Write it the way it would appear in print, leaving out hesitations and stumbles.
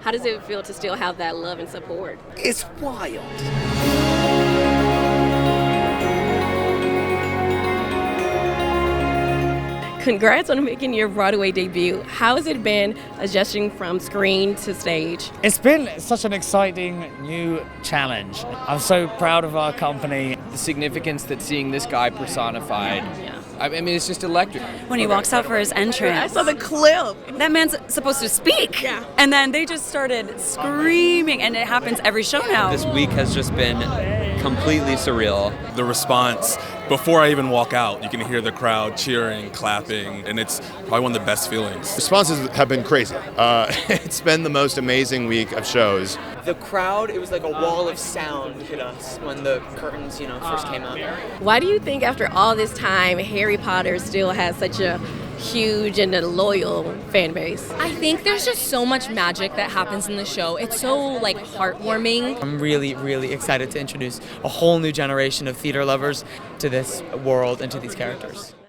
How does it feel to still have that love and support? It's wild. Congrats on making your Broadway debut. How has it been adjusting from screen to stage? It's been such an exciting new challenge. I'm so proud of our company. The significance that seeing this guy personified. Yeah. I mean, it's just electric. When he walks out for his entrance. I saw the clip. That man's supposed to speak. Yeah. And then they just started screaming, and it happens every show now. This week has just been completely surreal. The response, before I even walk out, you can hear the crowd cheering, clapping, and it's probably one of the best feelings. Responses have been crazy. It's been the most amazing week of shows. The crowd, it was like a wall of sound hit us when the curtains, first came up. Why do you think after all this time, Harry Potter still has such a huge and a loyal fan base? I think there's just so much magic that happens in the show. It's so heartwarming. I'm really, really excited to introduce a whole new generation of theater lovers to this world and to these characters.